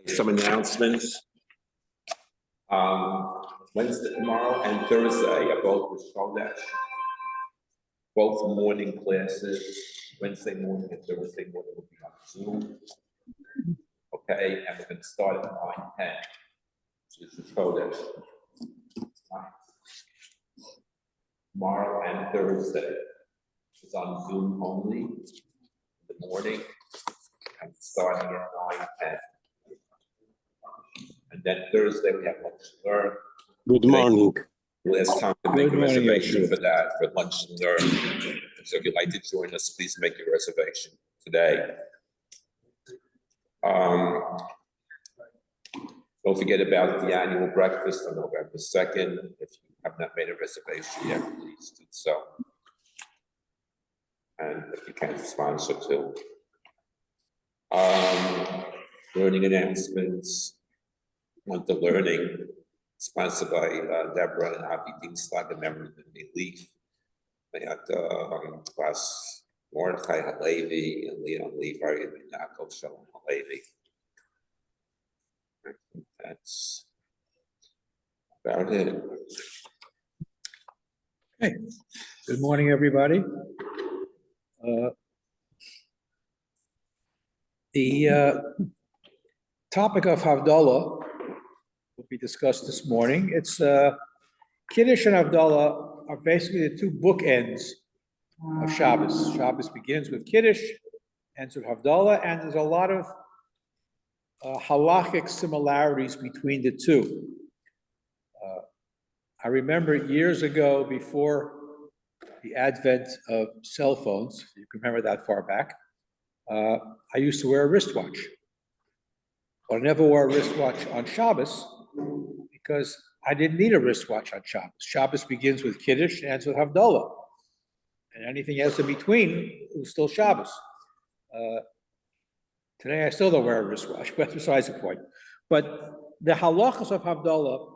Some announcements. Wednesday, tomorrow, and Thursday are both with Shodash. Both morning classes. Wednesday morning and Thursday morning will be on Zoom. Okay, and we're going to start at 9:10. So this is Shodash. Tomorrow and Thursday is on Zoom only in the morning and starting at 9:10. And then Thursday we have lunch and learn. Good morning. Last time to make a reservation for that, for lunch and learn. So if you'd like to join us, please make your reservation today. Don't forget about the annual breakfast on November 2nd. If you have not made a reservation yet, please do so. And if you can, sponsor too. Learning announcements. Want the learning sponsored by Deborah and Avi Dienstag, a member of the Leaf. They had Bas Mordechai Halevi and Leon Levi and Yaakov Shalom Halevi. That's about it. Okay. Good morning, everybody. The topic of Havdalah will be discussed this morning. It's Kiddush and Havdalah are basically the two bookends of Shabbos. Shabbos begins with Kiddush, ends with Havdalah, and there's a lot of halachic similarities between the two. I remember years ago, before the advent of cell phones, you can remember that far back, I used to wear a wristwatch. But I never wore a wristwatch on Shabbos because I didn't need a wristwatch on Shabbos. Shabbos begins with Kiddush and ends with Havdalah. And anything else in between was still Shabbos. Today I still don't wear a wristwatch, but besides the point. But the halachas of Havdalah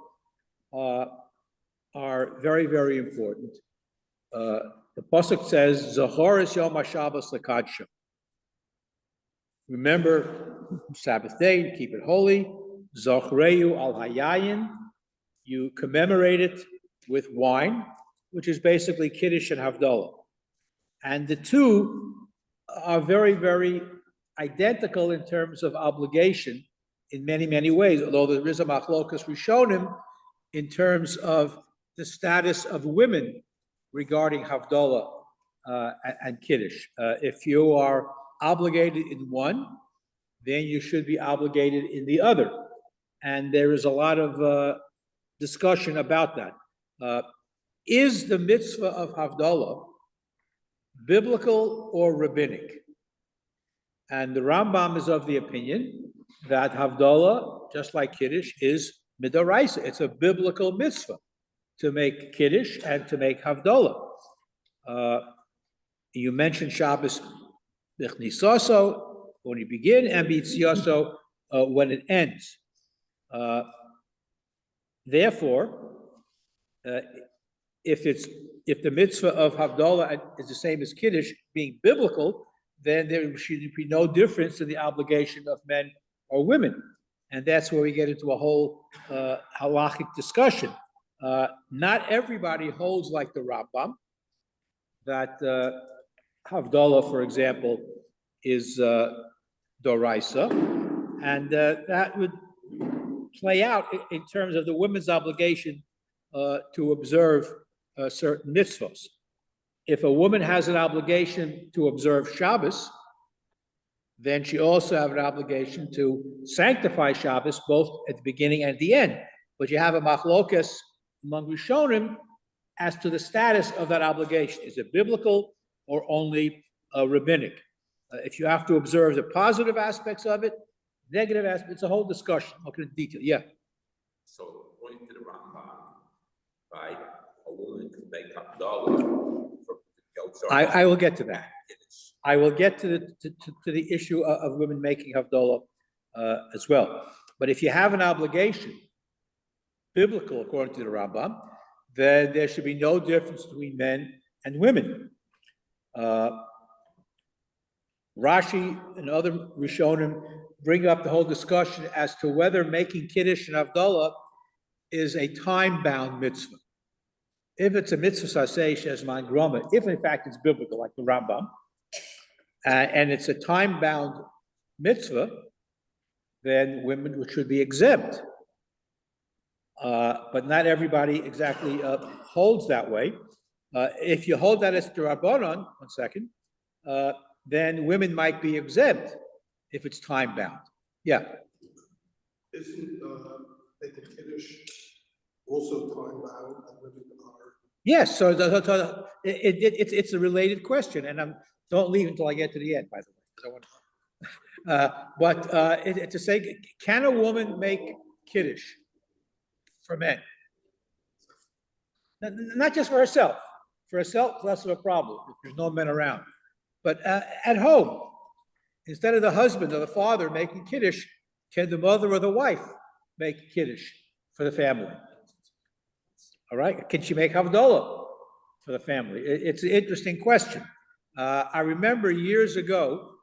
are very, very important. The pasuk says, "Zachor es Yom HaShabbos lekadsho." Remember Sabbath day, keep it holy. Zachreu al hayayin. You commemorate it with wine, which is basically Kiddush and Havdalah. And the two are very, very identical in terms of obligation in many, many ways, although there is a machlokas rishonim in terms of the status of women regarding Havdalah and Kiddush. If you are obligated in one, then you should be obligated in the other. And there is a lot of discussion about that. Is the mitzvah of Havdalah biblical or rabbinic? And the Rambam is of the opinion that Havdalah, just like Kiddush, is midoraisa. It's a biblical mitzvah to make Kiddush and to make Havdalah. You mentioned Shabbos b'chnisaso when you begin, and b'tziaso when it ends. Therefore, if the mitzvah of Havdalah is the same as Kiddush, being biblical, then there should be no difference in the obligation of men or women. And that's where we get into a whole halachic discussion. Not everybody holds like the Rambam, that Havdalah, for example, is doraisa, and that would play out in terms of the women's obligation to observe certain mitzvahs. If a woman has an obligation to observe Shabbos, then she also has an obligation to sanctify Shabbos both at the beginning and at the end. But you have a machlokas among Rishonim as to the status of that obligation. Is it biblical or only rabbinic? If you have to observe the positive aspects of it, negative aspects, it's a whole discussion. Look at the detail. Yeah. So according to the Rambam, right, a woman can make Havdalah. I will get to that. I will get to the issue of women making Havdalah as well. But if you have an obligation, biblical according to the Rambam, then there should be no difference between men and women. Rashi and other Rishonim bring up the whole discussion as to whether making Kiddush and Havdalah is a time-bound mitzvah. If it's a mitzvah saseh shezman groma, if in fact it's biblical, like the Rambam, and it's a time-bound mitzvah, then women should be exempt. But not everybody exactly holds that way. If you hold that as the Rabbanon, then women might be exempt if it's time-bound. Yeah. Isn't making Kiddush also time-bound and women are? Yes, so it's a related question, and don't leave until I get to the end, by the way. But to say, can a woman make Kiddush for men? Not just for herself. For herself, less of a problem if there's no men around. But at home, instead of the husband or the father making Kiddush, can the mother or the wife make Kiddush for the family? All right, can she make Havdalah for the family? It's an interesting question. I remember years ago,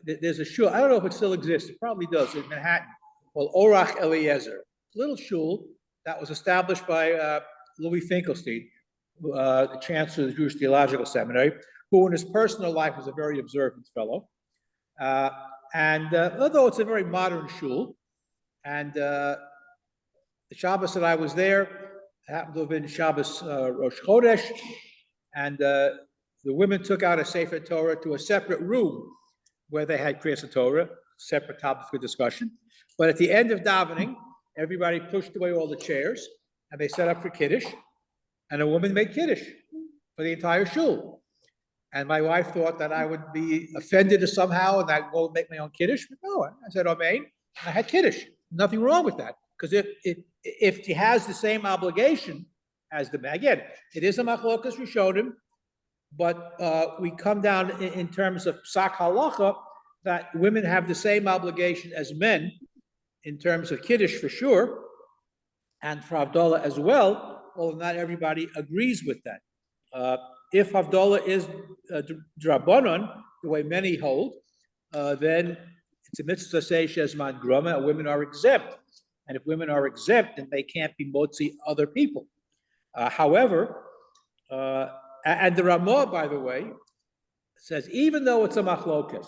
there's a shul, I don't know if it still exists, it probably does, in Manhattan, called Orach Eliezer. Little shul that was established by Louis Finkelstein, the chancellor of the Jewish Theological Seminary, who in his personal life was a very observant fellow. Although it's a very modern shul, and the Shabbos that I was there happened to have been Shabbos Rosh Chodesh, and the women took out a Sefer Torah to a separate room where they had Kriyas Torah, separate topic for discussion. But at the end of davening, everybody pushed away all the chairs, and they set up for Kiddush, and a woman made Kiddush for the entire shul. And my wife thought that I would be offended somehow and I'd go make my own Kiddush. But no, I said, Amen. I had Kiddush. Nothing wrong with that. Because if she has the same obligation as the man, again, it is a machlokas rishonim, but we come down in terms of psak halacha that women have the same obligation as men in terms of Kiddush for sure, and for Havdalah as well, although not everybody agrees with that. If Havdalah is drabanan, the way many hold, then it's a mitzvah say shezman groma, and women are exempt. And if women are exempt, then they can't be motzi other people. However, and the Ramah, by the way, says even though it's a machlokas,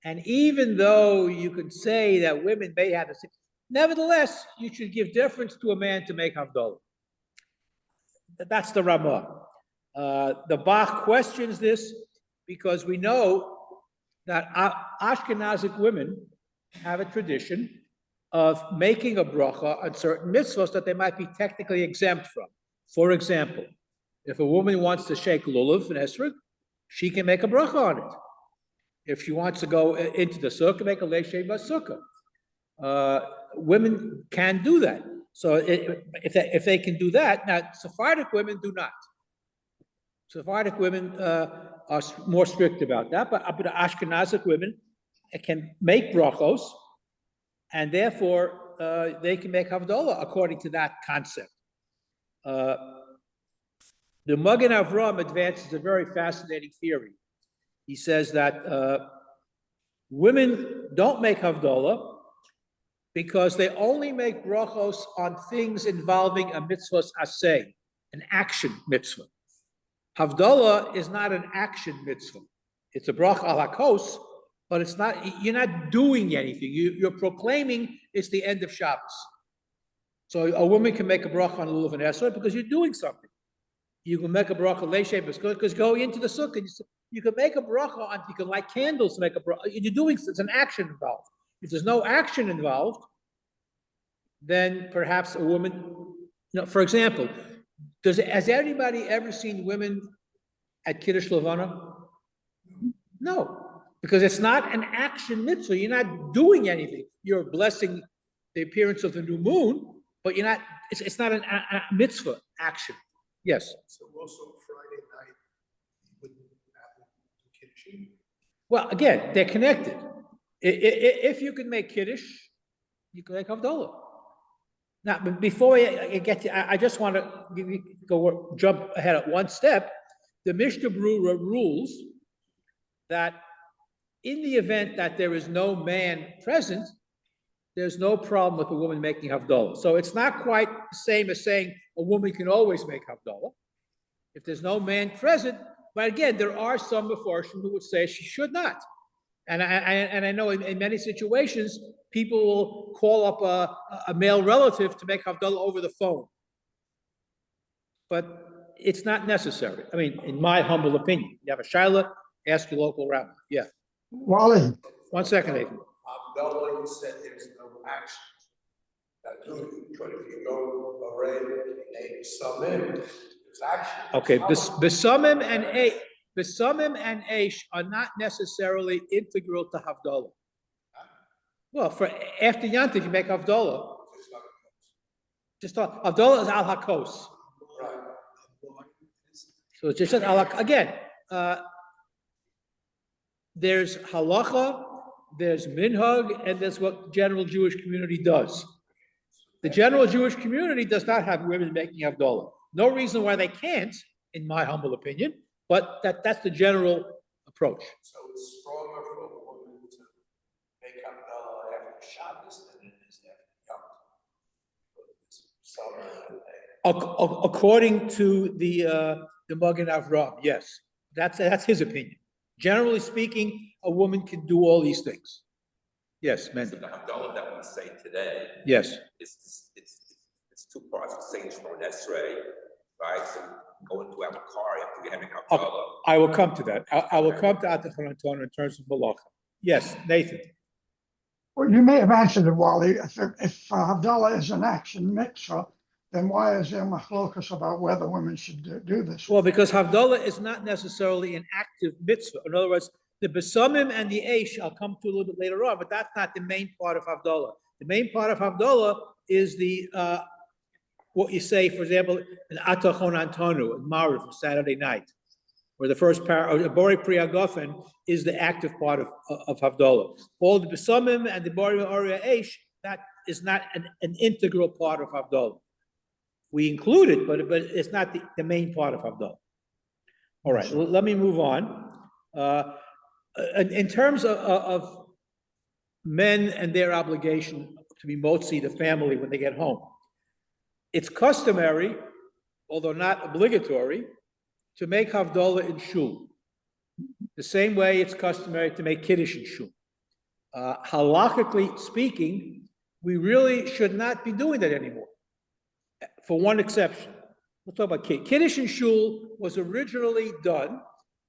and even though you could say that women may have the same, nevertheless, you should give deference to a man to make Havdalah. That's the Ramah. The Bach questions this because we know that Ashkenazic women have a tradition of making a bracha on certain mitzvahs that they might be technically exempt from. For example, if a woman wants to shake lulav and esrog, she can make a bracha on it. If she wants to go into the sukkah, make a leishay basukah. Women can do that. So if they can do that, now Sephardic women do not. Sephardic women are more strict about that, but Ashkenazic women can make brachos, and therefore they can make Havdalah according to that concept. The Magen Avraham advances a very fascinating theory. He says that women don't make Havdalah because they only make brachos on things involving a mitzvah's aseh, an action mitzvah. Havdalah is not an action mitzvah. It's a bracha al hakos, but it's not. You're not doing anything. You're proclaiming it's the end of Shabbos. So a woman can make a bracha on lulav and esrog because you're doing something. You can make a bracha leishay because going into the sukkah, you can make a bracha on. You can light candles to make a bracha. You're doing. It's an action involved. If there's no action involved, then perhaps a woman. For example, has anybody ever seen women at Kiddush Levana? No, because it's not an action mitzvah. You're not doing anything. You're blessing the appearance of the new moon, but you're not. It's not a mitzvah action. Yes. So also Friday night, you wouldn't have Kiddush. Well, again, they're connected. If you can make Kiddush, you can make Havdalah. Now, before I get to, I just want to jump ahead at one step. the Mishnah Berurah rules that in the event that there is no man present, there's no problem with a woman making Havdalah. So it's not quite the same as saying a woman can always make Havdalah if there's no man present. But again, there are some Mefarshim who would say she should not. And I know in many situations, people will call up a male relative to make Havdalah over the phone. But it's not necessary. I mean, in my humble opinion, you have a Shaila, ask your local rabbi. Yeah. Wally, 1 second, Nathan. Abdullah, you said there's no action. But if you go array and sum in, there's action. Okay, Besamim and Aish are not necessarily integral to Havdalah. Well, for after Yantif, you make Havdalah. Just talk, Havdalah is al hakos. Right. So it's just al again. There's halacha, there's minhag, and there's what general Jewish community does. The general Jewish community does not have women making Havdalah. No reason why they can't, in my humble opinion, but that's the general approach. So it's stronger for a woman to make Abdullah after Shabbos than it is after Yom. According to the Magen Avraham, yes, that's his opinion. Generally speaking, a woman can do all these things. Yes, So Mendy. the Havdalah that we say today, Yes. it's two parts, the same for an Esrei, right? So going to have a car after we having Okay, Havdalah. I will come to that. I will come to Atachon Anton in terms of Malacha. Yes, Nathan. well, you may have answered it, Wally. If Havdalah is an action mitzvah, then why is there machlokas about whether women should do this? Well, because Havdalah is not necessarily an active mitzvah. In other words, the Besamim and the Aish, I'll come to a little bit later on, but that's not the main part of Havdalah. The main part of Havdalah is the what you say, for example, an Atachon Antonu, in Mariv, on Saturday night, where the first or Bori Priyagofen is the active part of Havdalah. All the Besamim and the Bori Oria Aish, that is not an integral part of Havdalah. We include it, but it's not the main part of Havdalah. All right, let me move on. In terms of men and their obligation to be motzi the family when they get home, it's customary, although not obligatory, to make Havdalah in shul. The same way it's customary to make kiddush in shul. Halachically speaking, we really should not be doing that anymore, for one exception. We'll talk about kiddush in shul was originally done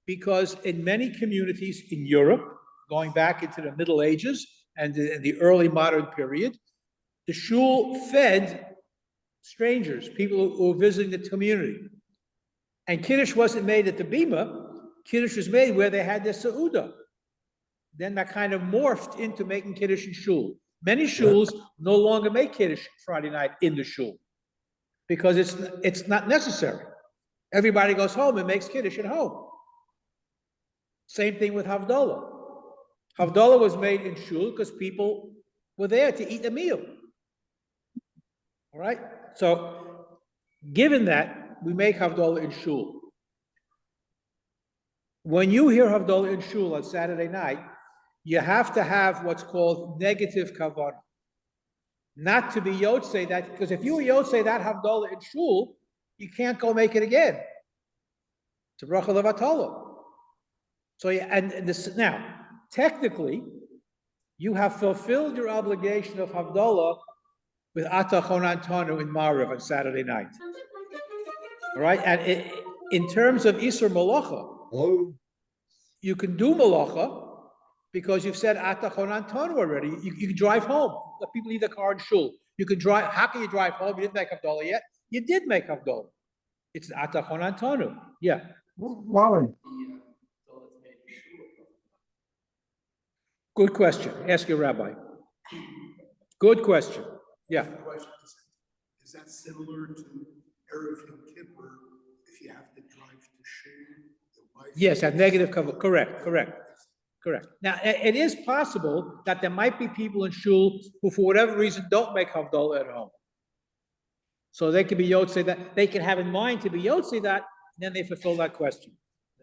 because in many communities in Europe, going back into the Middle Ages and the early modern period, the shul fed strangers, people who were visiting the community. And kiddush wasn't made at the bima, kiddush was made where they had their seudah. Then that kind of morphed into making kiddush in shul. Many shuls no longer make kiddush Friday night in the shul because it's not necessary. Everybody goes home and makes kiddush at home. Same thing with Havdalah. Havdalah was made in shul because people were there to eat a meal. All right? So, given that, we make Havdalah in shul. When you hear Havdalah in shul on Saturday night, you have to have what's called negative kavanah. Not to be yotzei that, because if you were yotzei that Havdalah in shul, you can't go make it again. It's a bracha levatala. So, now, technically, you have fulfilled your obligation of Havdalah with Atachon Antonu in Mariv on Saturday night. All right, and in terms of Isur Malacha, you can do Malacha because you've said Atachon Antonu already. You can drive home. Let people leave the car in shul. You can drive. How can you drive home? You didn't make Havdalah yet. You did make Havdalah. It's Atachon Antonu. Yeah. Wally, Good question. Ask your rabbi. Good question. Yeah. The question is that similar to Erev Yom Kippur, if you have to drive to shul? Yes, at negative cover. Correct. Now, it is possible that there might be people in shul who, for whatever reason, don't make Havdalah at home. So they can be yotzei that, they can have in mind to be yotzei that then they fulfill that question.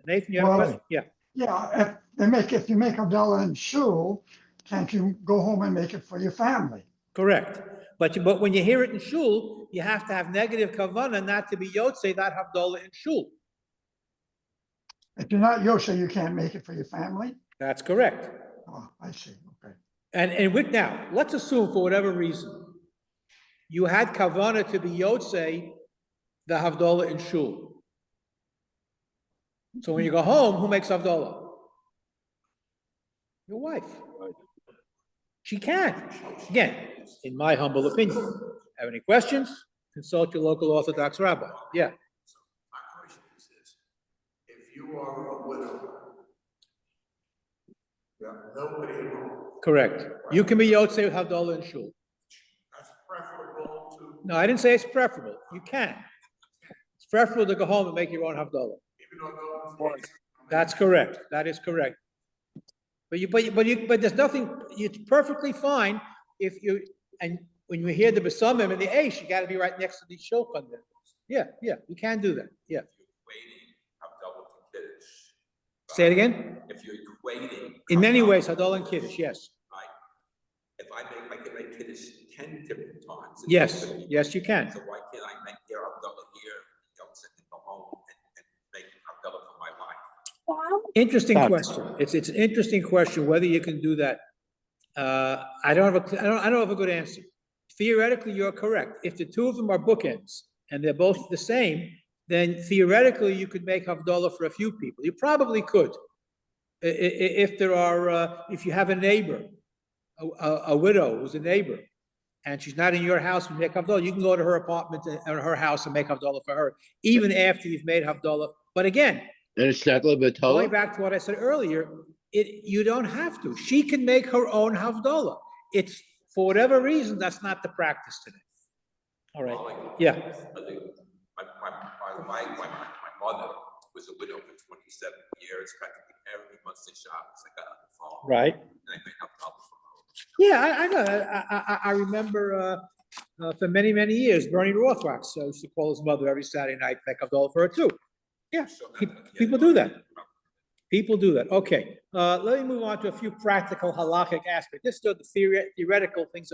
Nathan, you have a Well, question? Yeah, Yeah, if you make Havdalah in shul, can't you go home and make it for your family? correct. But when you hear it in shul, you have to have negative kavanah not to be yotzei that Havdalah in shul. If you're not Yosha, you can't make it for your family? That's correct. Oh, I see, okay. And with now, let's assume for whatever reason, you had kavanah to be yotzei the Havdalah in shul. So when you go home, who makes Havdalah? Your wife. She can. Again, in my humble opinion. Have any questions? Consult your local Orthodox rabbi. Yeah. My question is this: if you are a widow, you have nobody at home, Correct. You can be Yotzei with Havdalah in shul. that's preferable to, No, I didn't say it's preferable. You can. It's preferable to go home and make your own Havdalah. even though no one's. That's correct. That is correct. But there's nothing, it's perfectly fine if you, and when you hear the Besamim and the Aish, you gotta be right next to the Shulchan there. Yeah, you can do that, yeah. Equating Havdalah to Kiddush. Say it again? If you're equating. In many Havdalah- ways, Havdalah and Kiddush, yes. Right. If I can make Kiddush 10 different times. Yes, you can. So why can't I make your Havdalah here, and go home and make Havdalah for my wife? Interesting question. It's an interesting question whether you can do that. I don't have a good answer. Theoretically, you're correct. If the two of them are bookends and they're both the same, then theoretically you could make Havdalah for a few people. You probably could. If you have a neighbor, a widow who's a neighbor, and she's not in your house and make Havdalah, you can go to her apartment or her house and make Havdalah for her, even after you've made Havdalah. But again, And it's not a little bit going taller? back to what I said earlier, you don't have to. She can make her own Havdalah. It's, for whatever reason, that's not the practice today. All right, yeah, My mother was a widow for 27 years, practically every month they Shabbos, I got on the phone. right. And I made Havdalah for her. Yeah, I know. I remember for many, many years, Bernie Rothrock used to call his mother every Saturday night, make Havdalah for her too. Yeah, people do that. People do that. Okay, let me move on to a few practical halakhic aspects. This is the theoretical things.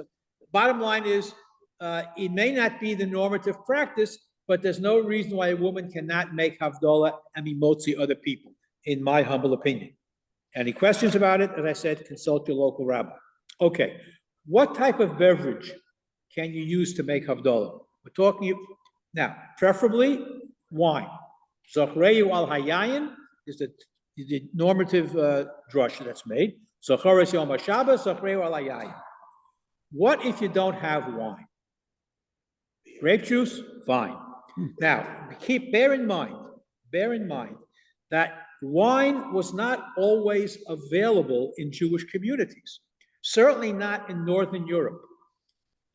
Bottom line is, it may not be the normative practice, but there's no reason why a woman cannot make Havdalah and be motzi other people, in my humble opinion. Any questions about it? As I said, consult your local rabbi. Okay, what type of beverage can you use to make Havdalah? We're talking now, preferably wine. Zachreu al hayayin is the normative drasha that's made. Zacharis yom haShabbos, zachreu al hayayin. What if you don't have wine? Grape juice, fine. Now, bear in mind that wine was not always available in Jewish communities. Certainly not in Northern Europe.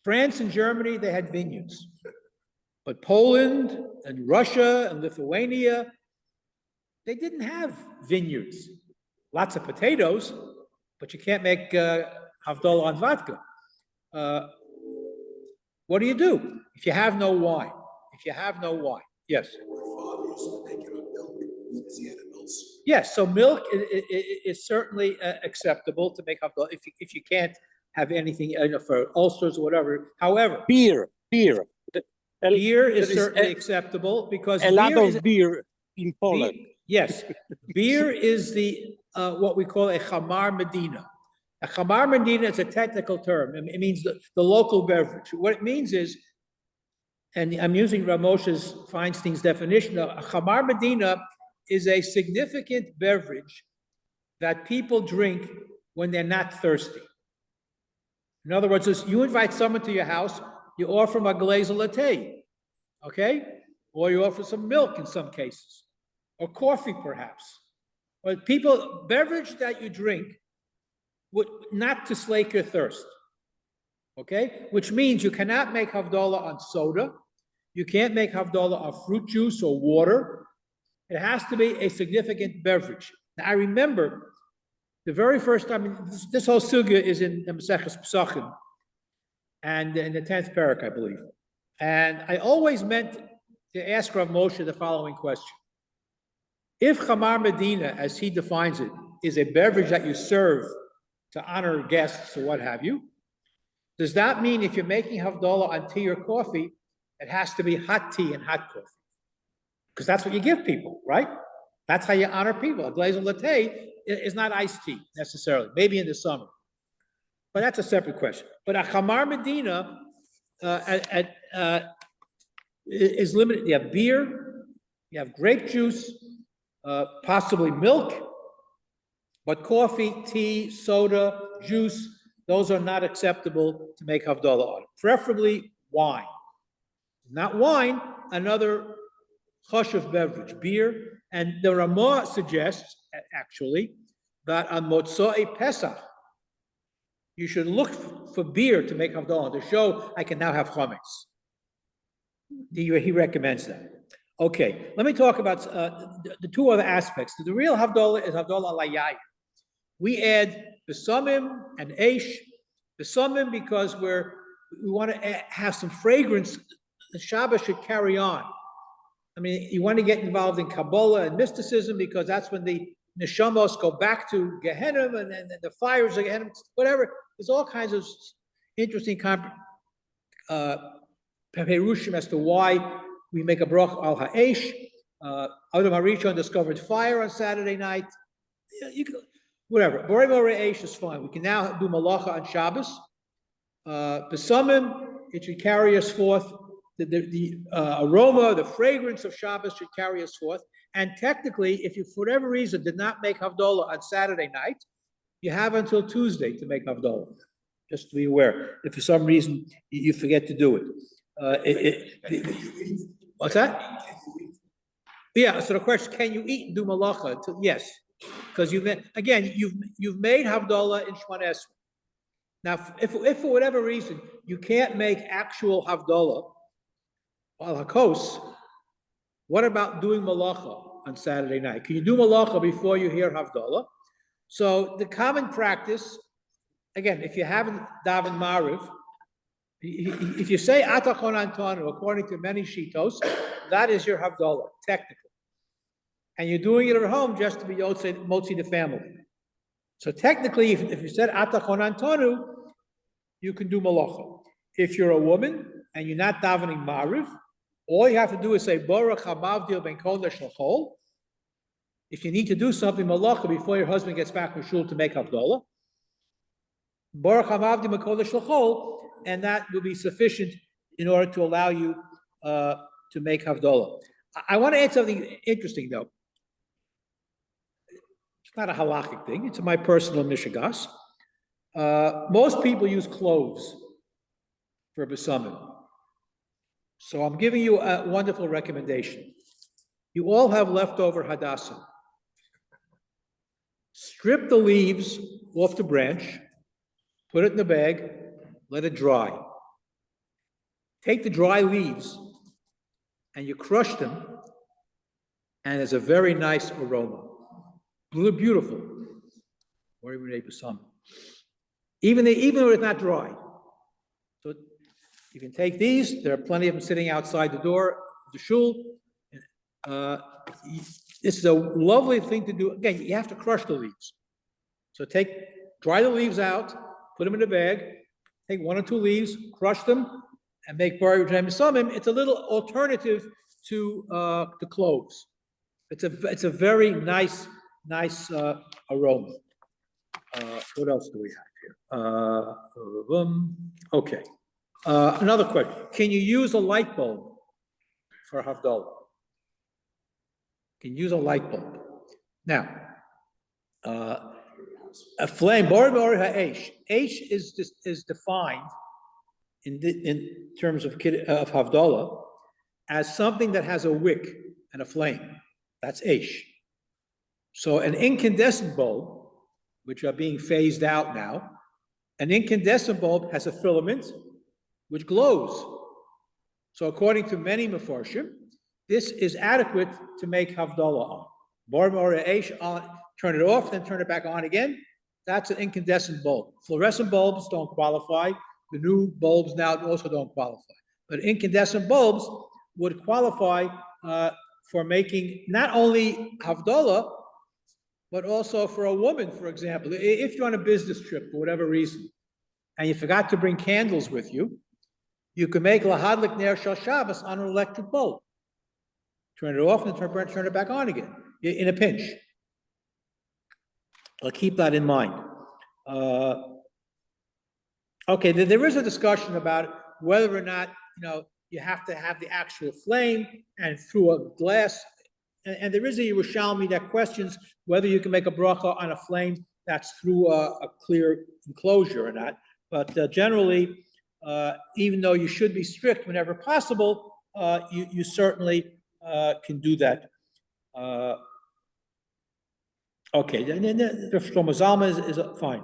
France and Germany, they had vineyards. But Poland and Russia and Lithuania, they didn't have vineyards. Lots of potatoes, but you can't make Havdalah on vodka. What do you do if you have no wine? Yes. My father used to make it on milk, because he had animals. Yes, so milk is certainly acceptable to make Havdalah if you can't have anything for ulcers or whatever. However, Beer. beer is There is certainly acceptable because A lot beer is of beer in Poland. yes, beer is the what we call a chamar medina. A chamar medina is a technical term. It means the local beverage. What it means is, and I'm using Ramos's Feinstein's definition, a chamar medina is a significant beverage that people drink when they're not thirsty. In other words, you invite someone to your house, you offer them a glaze of latte, okay? Or you offer some milk in some cases, or coffee perhaps. Or beverage that you drink not to slake your thirst, okay? Which means you cannot make Havdalah on soda, you can't make Havdalah on fruit juice or water. It has to be a significant beverage. Now, I remember the very first time, this whole sugya is in the Maseches Pesachim, and in the 10th parak, I believe. And I always meant to ask Rav Moshe the following question. If Chamar Medina, as he defines it, is a beverage that you serve to honor guests or what have you, does that mean if you're making Havdalah on tea or coffee, it has to be hot tea and hot coffee? Because that's what you give people, right? That's how you honor people. A glaze of latte is not iced tea necessarily, maybe in the summer. But that's a separate question. But a Chamar Medina is limited. You have beer, you have grape juice, possibly milk, but coffee, tea, soda, juice, those are not acceptable to make Havdalah on. Preferably wine. Not wine, another chashuv beverage, beer. And the Ramah suggests, actually, that on Motzoi Pesach, you should look for beer to make Havdalah, to show I can now have chametz. He recommends that. Okay, let me talk about the two other aspects. The real Havdalah is Havdalah Layai. We add besamim and eish. Besamim because we want to have some fragrance. The Shabbos should carry on. I mean, you want to get involved in Kabbalah and mysticism because that's when the neshamos go back to Gehenna and the fires of Gehenna, whatever. There's all kinds of interesting perushim as to why we make a brach al ha'esh. Adam HaRishon discovered fire on Saturday night. You can, whatever. Borei Morei Eish is fine. We can now do malacha on Shabbos. Besamim, it should carry us forth. The aroma, the fragrance of Shabbos should carry us forth. And technically, if you, for whatever reason, did not make Havdalah on Saturday night, you have until Tuesday to make Havdalah. Just to be aware. If for some reason you forget to do it. What's that? Yeah, so the question, can you eat and do malacha? Yes. Because you've made Havdalah in Shemona Esrei. Now, if for whatever reason you can't make actual Havdalah, al hakos, what about doing malacha on Saturday night? Can you do malacha before you hear Havdalah? So the common practice, again, if you haven't daven Mariv, if you say Atachon Antonu, according to many shitos, that is your Havdalah, technically. And you're doing it at home just to be motzi the family. So technically, if you said Atachon Antonu, you can do malacha. If you're a woman and you're not davening Mariv, all you have to do is say Baruch Hamavdil Ben Kodesh L'chol. If you need to do something malacha before your husband gets back from shul to make Havdalah, Baruch Hamavdil Ben Kodesh L'chol, and that will be sufficient in order to allow you to make Havdalah. I want to add something interesting though. It's not a halachic thing. It's my personal mishigas. Most people use cloves for besamim. So I'm giving you a wonderful recommendation. You all have leftover hadassah. Strip the leaves off the branch, put it in the bag, let it dry. Take the dry leaves and you crush them, and it's a very nice aroma. Beautiful. Or even even when it's not dry. So you can take these. There are plenty of them sitting outside the door of the shul. This is a lovely thing to do. Again, you have to crush the leaves. So dry the leaves out, put them in a bag, take one or two leaves, crush them, and make bari samim. It's a little alternative to the cloves. It's a very nice aroma. What else do we have here? Okay. Another question. Can you use a light bulb for Havdalah? Can you use a light bulb? Now, a flame, Eish is defined in terms of Havdalah as something that has a wick and a flame. That's Eish. So an incandescent bulb, which are being phased out now, an incandescent bulb has a filament which glows. So according to many Mefarshim, this is adequate to make Havdalah on. Turn it off, then turn it back on again. That's an incandescent bulb. Fluorescent bulbs don't qualify. The new bulbs now also don't qualify. But incandescent bulbs would qualify for making not only Havdalah, but also for a woman, for example, if you're on a business trip for whatever reason, and you forgot to bring candles with you, you can make Lahadlik Ner Shal Shabbos on an electric bulb. Turn it off and turn it back on again in a pinch. I'll keep that in mind. Okay, there is a discussion about whether or not, you have to have the actual flame and through a glass. And there is a Yerushalmi that questions whether you can make a bracha on a flame that's through a clear enclosure or not. But generally, even though you should be strict whenever possible, you certainly can do that. Okay, then the Shlomo Zalman is fine.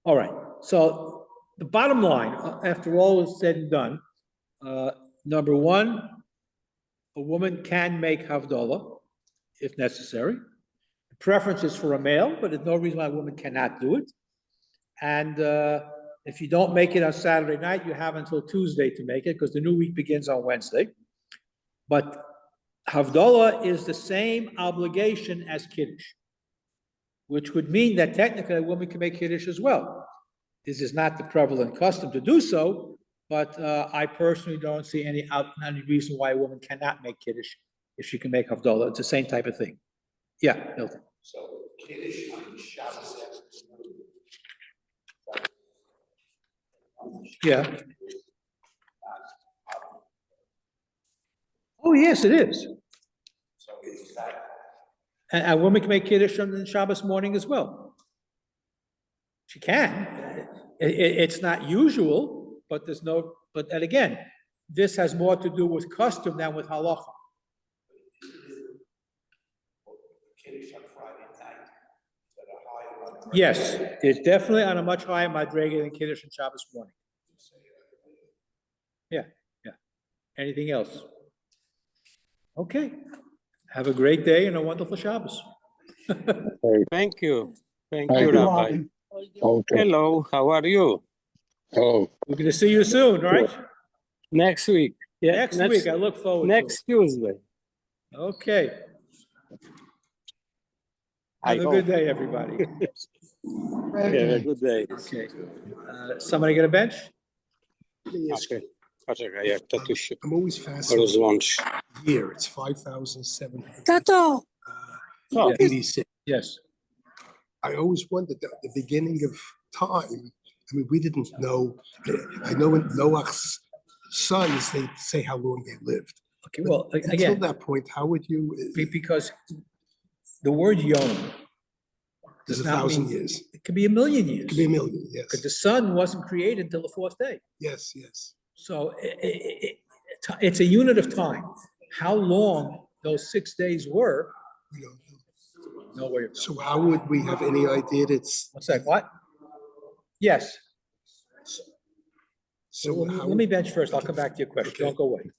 All right, so the bottom line, after all is said and done, number one, a woman can make Havdalah if necessary. The preference is for a male, but there's no reason why a woman cannot do it. And if you don't make it on Saturday night, you have until Tuesday to make it because the new week begins on Wednesday. But Havdalah is the same obligation as Kiddush, which would mean that technically a woman can make Kiddush as well. This is not the prevalent custom to do so, but I personally don't see any reason why a woman cannot make Kiddush if she can make Havdalah. It's the same type of thing. Yeah, Milton. So Kiddush on Shabbos afternoon. Yeah. Oh, yes, it is. So is that, And a woman can make Kiddush on Shabbos morning as well. She can. It's not usual, but and again, this has more to do with custom than with halacha. Kiddush on Friday night, at a higher. Yes, it's definitely on a much higher madrega than Kiddush on Shabbos morning. Yeah. Anything else? Okay. Have a great day and a wonderful Shabbos. Thank you. Thank Thank you, you, Rabbi. Bobby. Okay. Hello, how are you? Oh, We're going to see you soon, right? next week. Yeah, Next week. I look forward to it. next Tuesday. Okay. I Have a good hope. day, everybody. Great Have a day. good day. Okay. Somebody get a bench? Okay. Poczekaj, jak to tu się I'm always fascinated. rozłączy. Here, it's 5,786. Oh, Yes. I always wondered at the beginning of time. I mean, we didn't know. I know in Noah's sons, they say how long they lived. Okay, well, Until again, that point, how would you? because the word yom There's does a not 1,000 mean, years. it could be a million years. It could be a million. Yes. Because the sun wasn't created until the fourth day. Yes. Yes. So it's a unit of time. How long those 6 days were, We don't know. no way. of knowing. So how would we have any idea that's? One sec, what? Yes. So Let how? me bench first. I'll come back to your question. Okay. Don't go away.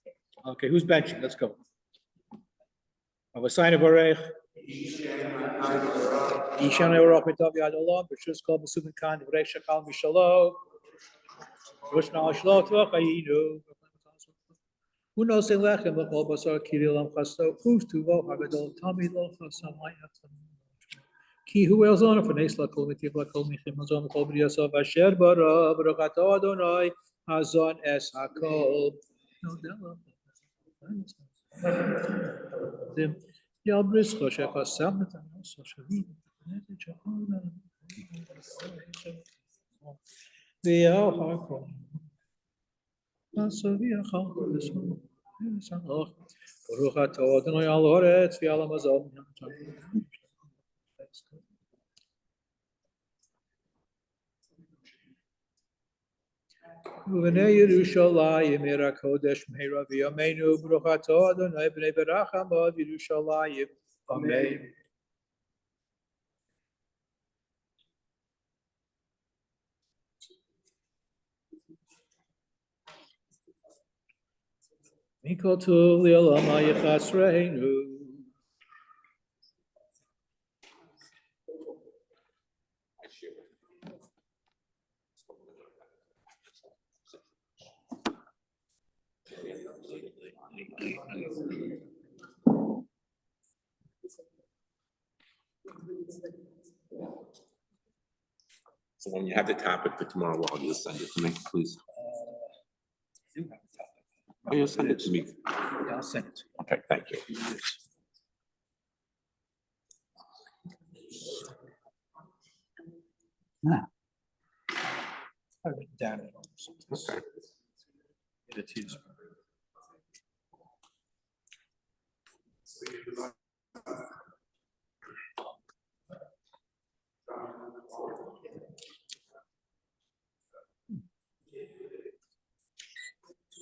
Okay, who's benching? Let's go. Have a sign of Orech. Ishan Orech Mitav Yad Olam, B'shus Kol B'subin Kan, V'rei Shakal Mishalo. Rosh Na'ashlo Tvach Ayinu. Who knows in Lechem, L'chol Basar, Kiri Lam Chasto, Who's Tuvo, Hagadol, Tami Lo Chasam, Ki Hu Elzon, F'neis L'kol Mitiv L'kol Michim, Elzon L'kol B'yasov, Asher Bara, B'rochato Adonai, Hazon Es HaKol. Yabris Choshech Hasam, V'yal HaKol. Baruch atah Adonai al haaretz v'al hamazon. V'nei Yerushalayim ir hakodesh meira v'yameinu. Baruch atah Adonai b'nei beracham ad Yerushalayim. Amen. Mikol tu li'olam ha'yichasreinu. So when you have the topic for tomorrow, Wally, you'll send it to me, please. Oh, you'll send it to me. Yeah, I'll send it. Okay, thank you. I written down. Okay. It is.